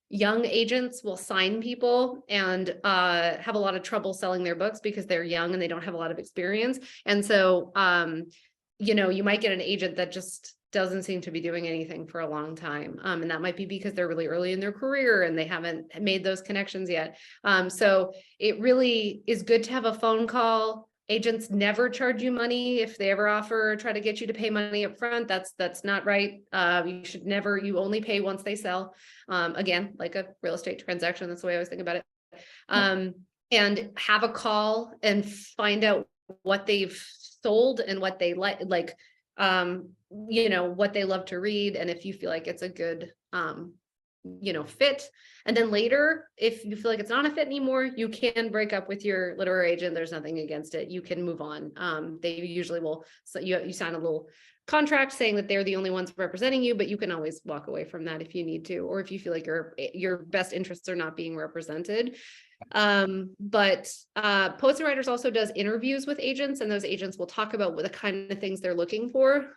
Young agents will sign people and have a lot of trouble selling their books because they're young and they don't have a lot of experience. And so, you might get an agent that just doesn't seem to be doing anything for a long time. And that might be because they're really early in their career and they haven't made those connections yet. So it really is good to have a phone call. Agents never charge you money if they ever offer or try to get you to pay money up front. That's not right. You only pay once they sell. Again, like a real estate transaction, that's the way I always think about it. And have a call and find out what they've sold and what they like, what they love to read. And if you feel like it's a good, fit. And then later, if you feel like it's not a fit anymore, you can break up with your literary agent. There's nothing against it. You can move on. They usually will, so you sign a little contract saying that they're the only ones representing you, but you can always walk away from that if you need to, or if you feel like your best interests are not being represented. But Poets and Writers also does interviews with agents, and those agents will talk about what the kind of things they're looking for.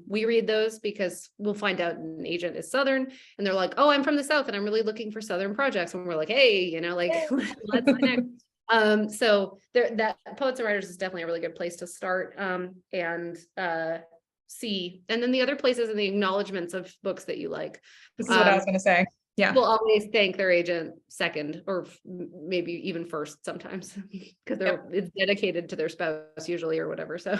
We read those because we'll find out an agent is Southern and they're like, oh, I'm from the South and I'm really looking for Southern projects. And we're like, hey, let's connect. So that Poets and Writers is definitely a really good place to start, and see. And then the other places in the acknowledgements of books that you like. This is what I was going to say. Yeah. Will always thank their agent second, or maybe even first sometimes, because it's dedicated to their spouse usually or whatever. So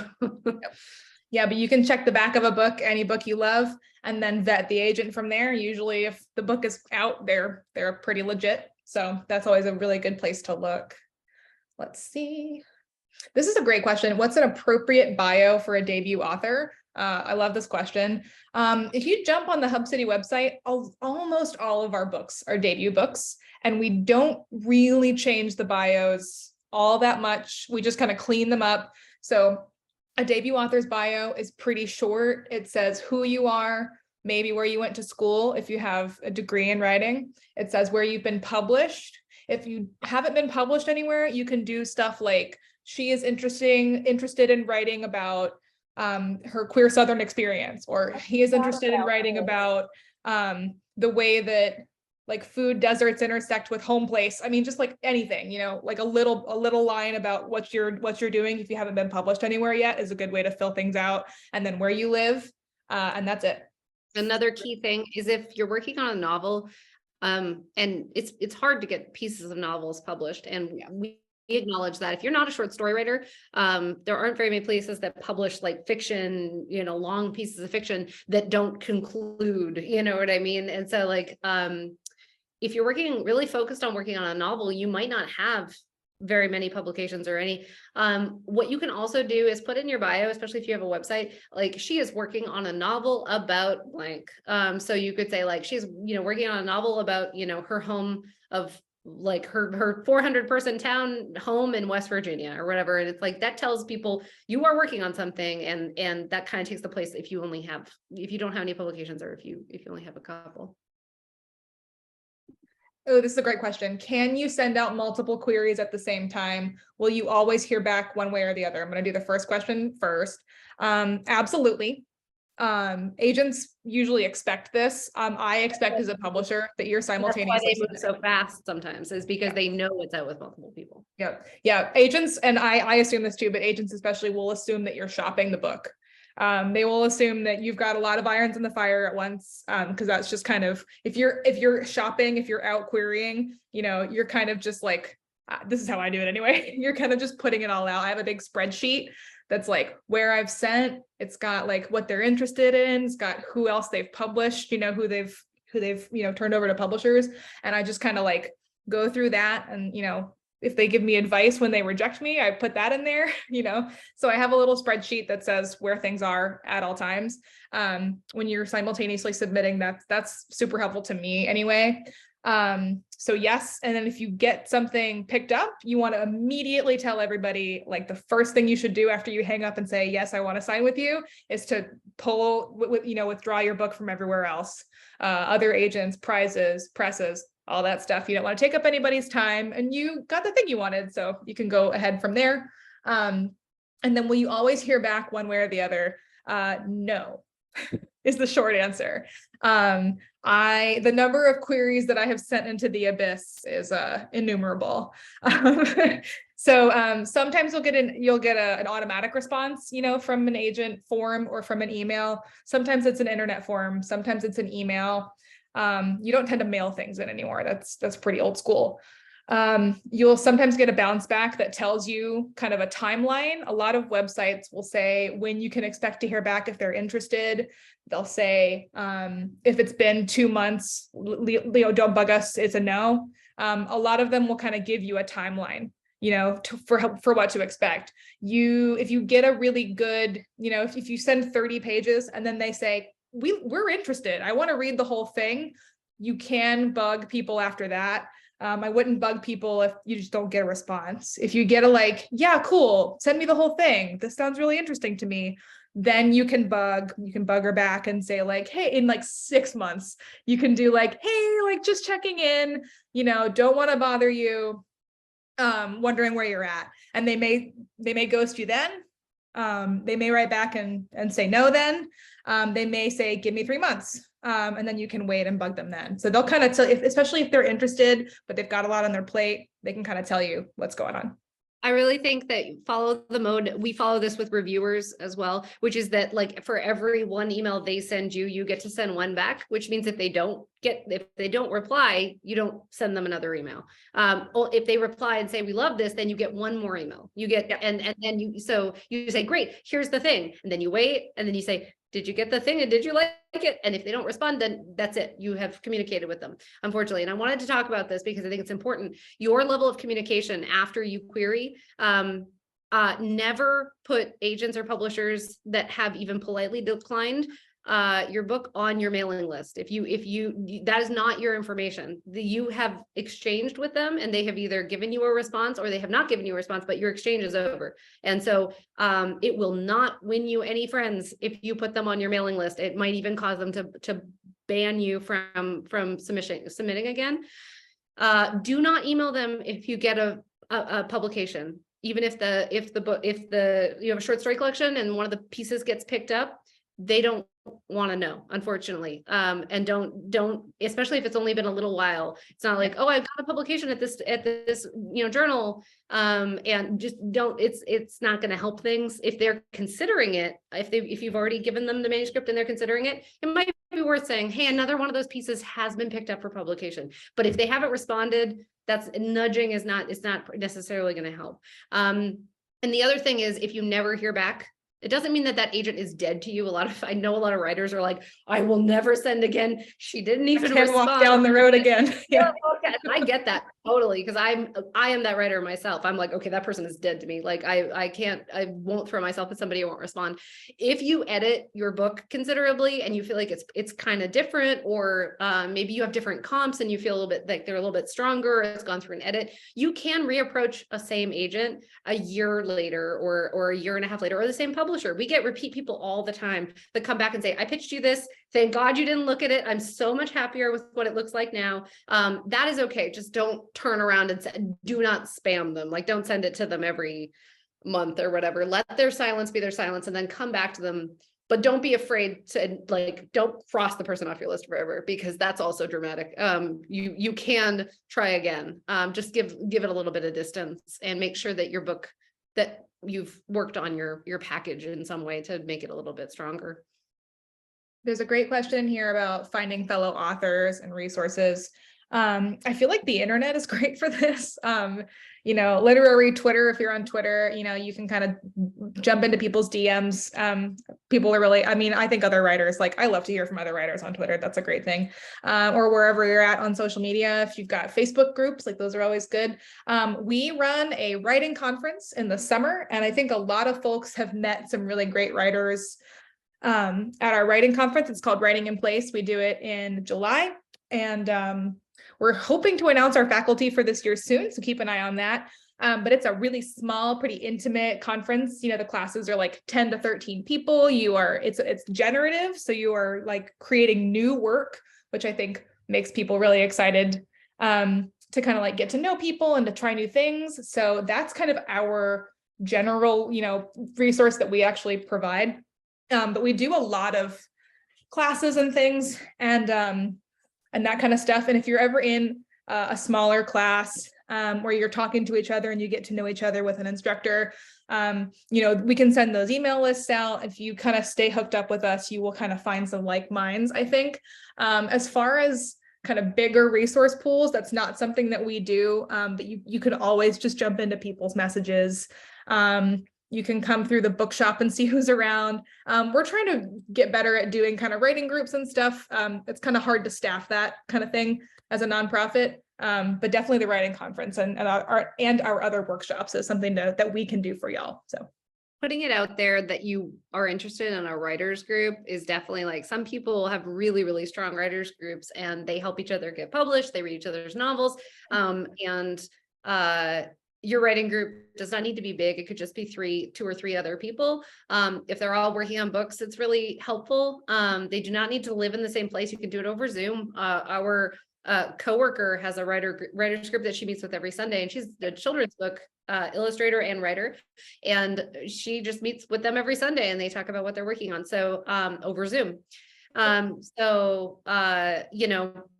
yeah, but you can check the back of a book, any book you love, and then vet the agent from there. Usually if the book is out, they're pretty legit. So that's always a really good place to look. Let's see. This is a great question. What's an appropriate bio for a debut author? I love this question. If you jump on the Hub City website, almost all of our books are debut books, and we don't really change the bios all that much. We just kind of clean them up. So a debut author's bio is pretty short. It says who you are, maybe where you went to school if you have a degree in writing. It says where you've been published. If you haven't been published anywhere, you can do stuff like she is interested in writing about her queer Southern experience, or he is interested in writing about the way that like food deserts intersect with home place. I mean, just like anything, like a little line about what you're doing if you haven't been published anywhere yet is a good way to fill things out. And then where you live, and that's it. Another key thing is if you're working on a novel, and it's hard to get pieces of novels published, and we acknowledge that if you're not a short story writer, there aren't very many places that publish like fiction, long pieces of fiction that don't conclude, you know what I mean? And so like, if you're really focused on working on a novel, you might not have very many publications or any. What you can also do is put in your bio, especially if you have a website, like she is working on a novel about blank. So you could say like, she's, working on a novel about, her home of like her 400 person town home in West Virginia or whatever. And it's like, that tells people you are working on something. And that kind of takes the place if you don't have any publications, or if you only have a couple. Oh, this is a great question. Can you send out multiple queries at the same time? Will you always hear back one way or the other? I'm going to do the first question first. Absolutely. Agents usually expect this. I expect as a publisher that you're That's why simultaneously they move so fast sometimes, is because they know it's out with multiple people. Yeah. Yeah. Agents, and I assume this too, but agents especially will assume that you're shopping the book. They will assume that you've got a lot of irons in the fire at once. Because that's just kind of, if you're shopping, if you're out querying, you're kind of just like, this is how I do it anyway. You're kind of just putting it all out. I have a big spreadsheet that's like where I've sent. It's got like what they're interested in. It's got who else they've published, who they've turned over to publishers. And I just kind of like go through that, and if they give me advice when they reject me, I put that in there. So I have a little spreadsheet that says where things are at all times. When you're simultaneously submitting, that's super helpful to me anyway. So yes, and then if you get something picked up, you want to immediately tell everybody, like the first thing you should do after you hang up and say, yes, I want to sign with you, is to withdraw your book from everywhere else, other agents, prizes, presses, all that stuff. You don't want to take up anybody's time, and you got the thing you wanted, so you can go ahead from there. And then will you always hear back one way or the other? No, is the short answer. The number of queries that I have sent into the abyss is innumerable. So sometimes you'll get an automatic response, from an agent form or from an email. Sometimes it's an internet form. Sometimes it's an email. You don't tend to mail things in anymore. That's pretty old school. You'll sometimes get a bounce back that tells you kind of a timeline. A lot of websites will say when you can expect to hear back if they're interested. They'll say, if it's been 2 months, don't bug us, it's a no. A lot of them will kind of give you a timeline, for what to expect. If you get a really good, if you send 30 pages and then they say, we're interested, I want to read the whole thing, you can bug people after that. I wouldn't bug people if you just don't get a response. If you get yeah, cool, send me the whole thing, this sounds really interesting to me, then you can bug her back and say hey, in 6 months, you can do hey, just checking in, don't want to bother you, wondering where you're at. And they may ghost you then. They may write back and say no then. They may say, give me 3 months. And then you can wait and bug them then. So they'll kind of tell, especially if they're interested, but they've got a lot on their plate, they can kind of tell you what's going on. I really think that follow the mode. We follow this with reviewers as well, which is that for every one email they send you, you get to send one back, which means if they don't reply, you don't send them another email. If they reply and say, we love this, then you get one more email. You get, and then you say, great, here's the thing. And then you wait, and then you say, did you get the thing? And did you like it? And if they don't respond, then that's it. You have communicated with them, unfortunately. And I wanted to talk about this because I think it's important. Your level of communication after you query, never put agents or publishers that have even politely declined your book on your mailing list. If that is not your information. You have exchanged with them and they have either given you a response or they have not given you a response, but your exchange is over. And so it will not win you any friends if you put them on your mailing list. It might even cause them to ban you from submitting again. Do not email them if you get a publication. Even if you have a short story collection and one of the pieces gets picked up, they don't want to know, unfortunately. And don't, especially if it's only been a little while. It's not like, oh, I've got a publication at this journal. And just don't, it's not going to help things. If they're considering it, if you've already given them the manuscript and they're considering it, it might be worth saying, hey, another one of those pieces has been picked up for publication. But if they haven't responded, that's nudging it's not necessarily going to help. And the other thing is, if you never hear back, it doesn't mean that agent is dead to you. I know a lot of writers are like, I will never send again. She didn't even respond. Walk down the road again. Yeah. I get that totally, because I am that writer myself. I'm like, okay, that person is dead to me. I won't throw myself at somebody who won't respond. If you edit your book considerably and you feel like it's kind of different, or maybe you have different comps and you feel a little bit like they're a little bit stronger, it's gone through an edit, you can reapproach a same agent a year later or a year and a half later, or the same publisher. We get repeat people all the time that come back and say, I pitched you this Thank God you didn't look at it. I'm so much happier with what it looks like now. That is okay. Just don't turn around and do not spam them. Like, don't send it to them every month or whatever. Let their silence be their silence, and then come back to them. But don't be afraid to, like, don't cross the person off your list forever, because that's also dramatic. You can try again. Just give it a little bit of distance, and make sure that your book, that you've worked on your package in some way to make it a little bit stronger. There's a great question here about finding fellow authors and resources. I feel like the internet is great for this. Literary Twitter, if you're on Twitter, you can kind of jump into people's DMs. People are really, I think other writers, like, I love to hear from other writers on Twitter. That's a great thing. Or wherever you're at on social media. If you've got Facebook groups, like, those are always good. We run a writing conference in the summer, and I think a lot of folks have met some really great writers at our writing conference. It's called Writing in Place. We do it in July, and we're hoping to announce our faculty for this year soon, so keep an eye on that. But it's a really small, pretty intimate conference. The classes are like 10 to 13 people. It's generative, so you are like creating new work, which I think makes people really excited to kind of like get to know people and to try new things. So that's kind of our general, resource that we actually provide. But we do a lot of classes and things, and that kind of stuff. And if you're ever in a smaller class where you're talking to each other and you get to know each other with an instructor, we can send those email lists out. If you kind of stay hooked up with us, you will kind of find some like minds, I think. As far as kind of bigger resource pools, that's not something that we do, but you can always just jump into people's messages. You can come through the bookshop and see who's around. We're trying to get better at doing kind of writing groups and stuff. It's kind of hard to staff that kind of thing as a nonprofit, but definitely the writing conference and our other workshops is something that we can do for y'all. So putting it out there that you are interested in a writers group is definitely, like, some people have really, really strong writers groups, and they help each other get published. They read each other's novels, your writing group does not need to be big. It could just be 2 or 3 other people. If they're all working on books, it's really helpful. They do not need to live in the same place. You can do it over Zoom. Our coworker has a writer's group that she meets with every Sunday, and she's a children's book illustrator and writer, and she just meets with them every Sunday, and they talk about what they're working on. So over Zoom.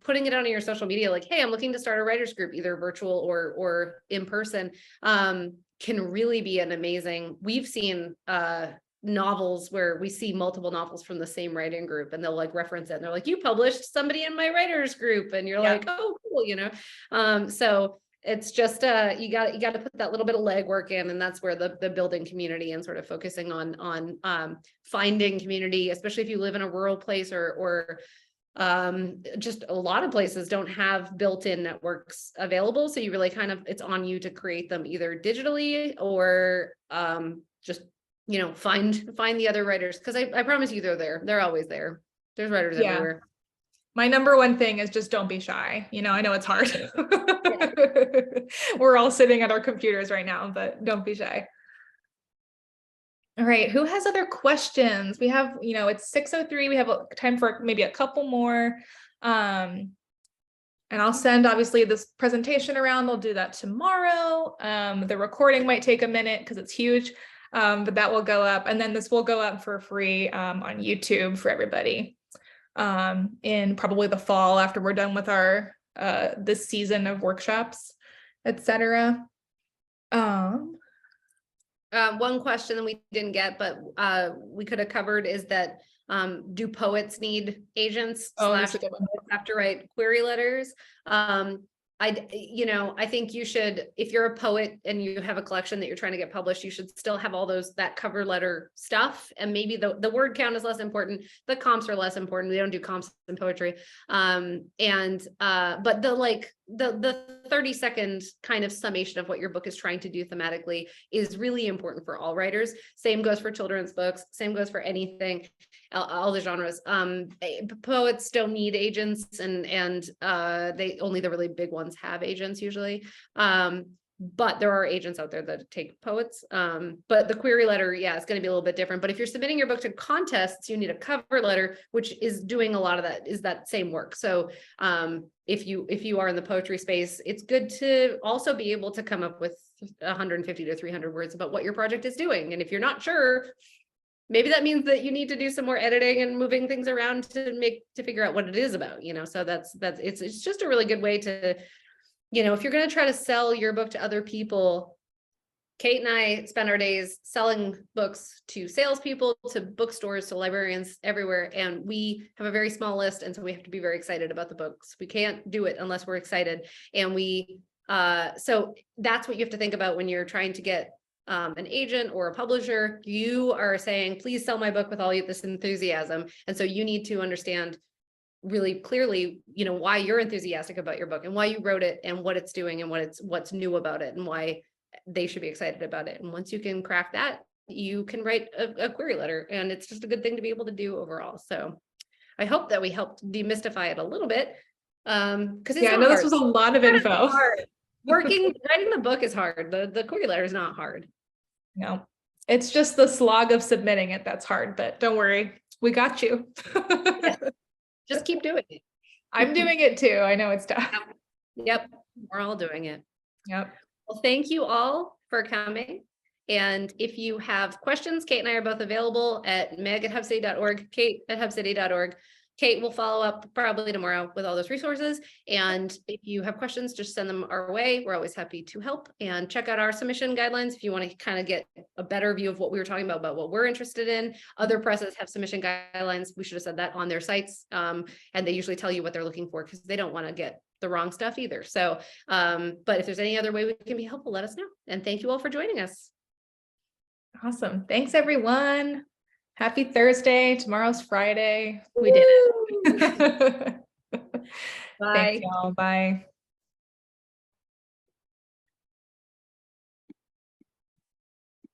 Putting it on your social media, like, hey, I'm looking to start a writers group, either virtual or in person, can really be an amazing. We've seen novels where we see multiple novels from the same writing group, and they'll like reference it, and they're like, you published somebody in my writers group, and you're like, oh, cool, so it's just you got to put that little bit of legwork in, and that's where the building community and sort of focusing on finding community, especially if you live in a rural place or just a lot of places don't have built-in networks available. So you really it's on you to create them either digitally or just find the other writers, because I promise you they're always there. There's writers everywhere. My number one thing is just don't be shy. I know it's hard. We're all sitting at our computers right now, but don't be shy. All right. Who has other questions? We have, it's 6:03. We have time for maybe a couple more. And I'll send obviously this presentation around. I'll do that tomorrow. The recording might take a minute because it's huge, but that will go up. And then this will go up for free on YouTube for everybody in probably the fall after we're done with our this season of workshops, etc. One question that we didn't get, but we could have covered, is that do poets need agents / have to write query letters? I think you should, if you're a poet and you have a collection that you're trying to get published, you should still have all that cover letter stuff. And maybe the word count is less important. The comps are less important. We don't do comps in poetry. But the 30-second kind of summation of what your book is trying to do thematically is really important for all writers. Same goes for children's books. Same goes for anything, all the genres. Poets don't need agents, and they only the really big ones have agents usually. but there are agents out there that take poets. But the query letter, yeah, it's going to be a little bit different. But if you're submitting your book to contests, you need a cover letter, which is doing a lot of that, is that same work. So if you are in the poetry space, it's good to also be able to come up with 150 to 300 words about what your project is doing. And if you're not sure, maybe that means that you need to do some more editing and moving things around to figure out what it is about, so it's just a really good way to, if you're going to try to sell your book to other people. Kate and I spend our days selling books to salespeople, to bookstores, to librarians everywhere. And we have a very small list. And so we have to be very excited about the books. We can't do it unless we're excited. And so that's what you have to think about when you're trying to get an agent or a publisher. You are saying, please sell my book with all this enthusiasm. And so you need to understand really clearly, why you're enthusiastic about your book and why you wrote it and what it's doing and what's new about it and why they should be excited about it. And once you can crack that, you can write a query letter, and it's just a good thing to be able to do overall. So I hope that we helped demystify it a little bit. Because I know this was a lot of info. Writing the book is hard. The query letter is not hard. No, it's just the slog of submitting it that's hard, but don't worry, we got you. Yeah. Just keep doing it. I'm doing it too. I know it's tough. Yep. We're all doing it. Yep. Well, thank you all for coming. And if you have questions, Kate and I are both available at meg@hubcity.org, kate@hubcity.org. Kate will follow up probably tomorrow with all those resources. And if you have questions, just send them our way. We're always happy to help. And check out our submission guidelines if you want to kind of get a better view of what we were talking about what we're interested in. Other presses have submission guidelines. We should have said that on their sites. And they usually tell you what they're looking for because they don't want to get the wrong stuff either. So, but if there's any other way we can be helpful, let us know. And thank you all for joining us. Awesome. Thanks, everyone. Happy Thursday. Tomorrow's Friday. We did it. Bye. Thanks, y'all. Bye.